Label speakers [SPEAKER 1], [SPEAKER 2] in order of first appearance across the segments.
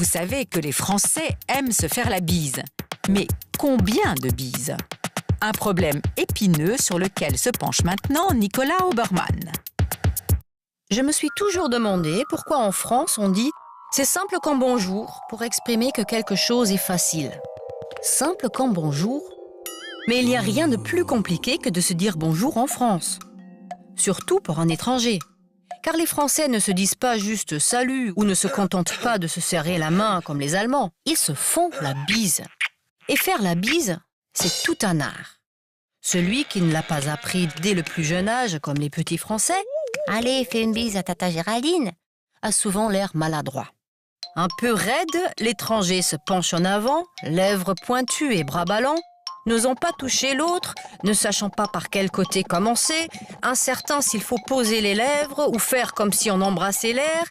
[SPEAKER 1] Vous savez que les Français aiment se faire la bise. Mais combien de bises? Un problème épineux sur lequel se penche maintenant Nicolas Obermann.
[SPEAKER 2] Je me suis toujours demandé pourquoi en France on dit « c'est simple comme bonjour » pour exprimer que quelque chose est facile. Simple comme bonjour? Mais il n'y a rien de plus compliqué que de se dire bonjour en France. Surtout pour un étranger. Car les Français ne se disent pas juste « salut » ou ne se contentent pas de se serrer la main comme les Allemands. Ils se font la bise. Et faire la bise, c'est tout un art. Celui qui ne l'a pas appris dès le plus jeune âge, comme les petits Français, « Allez, fais une bise à tata Géraldine », a souvent l'air maladroit. Un peu raide, l'étranger se penche en avant, lèvres pointues et bras ballants, n'osant pas toucher l'autre, ne sachant pas par quel côté commencer, incertain s'il faut poser les lèvres ou faire comme si on embrassait l'air.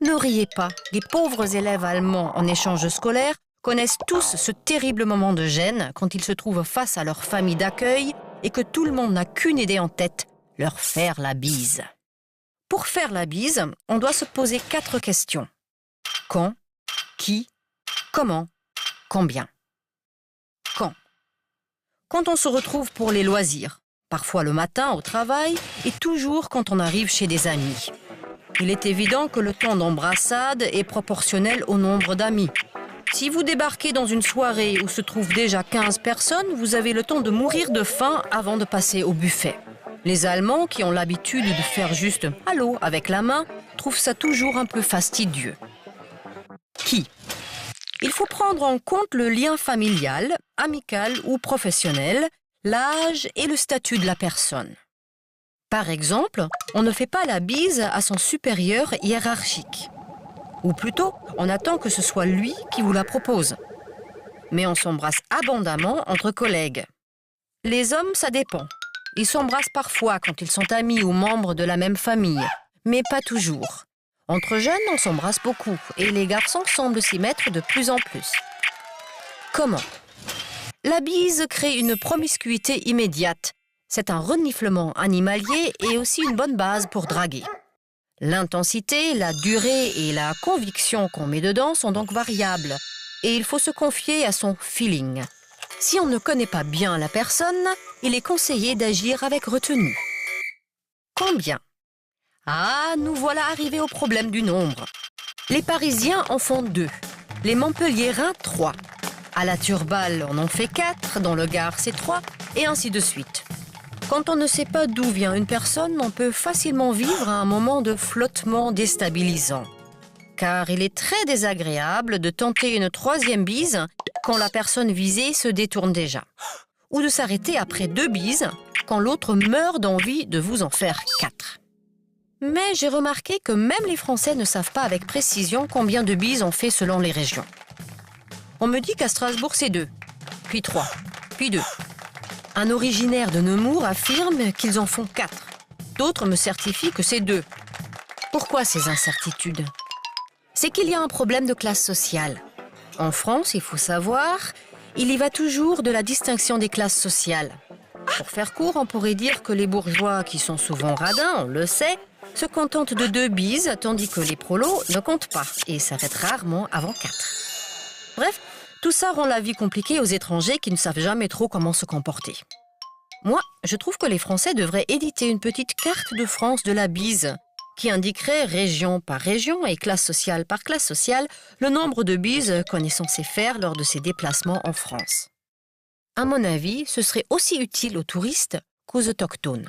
[SPEAKER 2] Ne riez pas, les pauvres élèves allemands en échange scolaire connaissent tous ce terrible moment de gêne quand ils se trouvent face à leur famille d'accueil et que tout le monde n'a qu'une idée en tête, leur faire la bise. Pour faire la bise, on doit se poser 4 questions. Quand? Qui? Comment? Combien? Quand? Quand on se retrouve pour les loisirs, parfois le matin au travail et toujours quand on arrive chez des amis. Il est évident que le temps d'embrassade est proportionnel au nombre d'amis. Si vous débarquez dans une soirée où se trouvent déjà 15 personnes, vous avez le temps de mourir de faim avant de passer au buffet. Les Allemands, qui ont l'habitude de faire juste « allô » avec la main, trouvent ça toujours un peu fastidieux. Qui? Il faut prendre en compte le lien familial, amical ou professionnel, l'âge et le statut de la personne. Par exemple, on ne fait pas la bise à son supérieur hiérarchique. Ou plutôt, on attend que ce soit lui qui vous la propose. Mais on s'embrasse abondamment entre collègues. Les hommes, ça dépend. Ils s'embrassent parfois quand ils sont amis ou membres de la même famille, mais pas toujours. Entre jeunes, on s'embrasse beaucoup et les garçons semblent s'y mettre de plus en plus. Comment? La bise crée une promiscuité immédiate. C'est un reniflement animalier et aussi une bonne base pour draguer. L'intensité, la durée et la conviction qu'on met dedans sont donc variables et il faut se confier à son feeling. Si on ne connaît pas bien la personne, il est conseillé d'agir avec retenue. Combien? Ah, nous voilà arrivés au problème du nombre. Les Parisiens en font 2, les Montpelliérains 3. À la Turballe, on en fait 4, dans le Gard c'est 3, et ainsi de suite. Quand on ne sait pas d'où vient une personne, on peut facilement vivre un moment de flottement déstabilisant. Car il est très désagréable de tenter une 3e bise quand la personne visée se détourne déjà. Ou de s'arrêter après 2 bises quand l'autre meurt d'envie de vous en faire 4. Mais j'ai remarqué que même les Français ne savent pas avec précision combien de bises on fait selon les régions. On me dit qu'à Strasbourg c'est 2, puis 3, puis 2. Un originaire de Nemours affirme qu'ils en font 4. D'autres me certifient que c'est 2. Pourquoi ces incertitudes? C'est qu'il y a un problème de classe sociale. En France, il faut savoir, il y va toujours de la distinction des classes sociales. Pour faire court, on pourrait dire que les bourgeois, qui sont souvent radins, on le sait, se contentent de 2 bises, tandis que les prolos ne comptent pas et s'arrêtent rarement avant 4. Bref, tout ça rend la vie compliquée aux étrangers qui ne savent jamais trop comment se comporter. Moi, je trouve que les Français devraient éditer une petite carte de France de la bise qui indiquerait région par région et classe sociale par classe sociale le nombre de bises qu'on est censé faire lors de ses déplacements en France. À mon avis, ce serait aussi utile aux touristes qu'aux autochtones.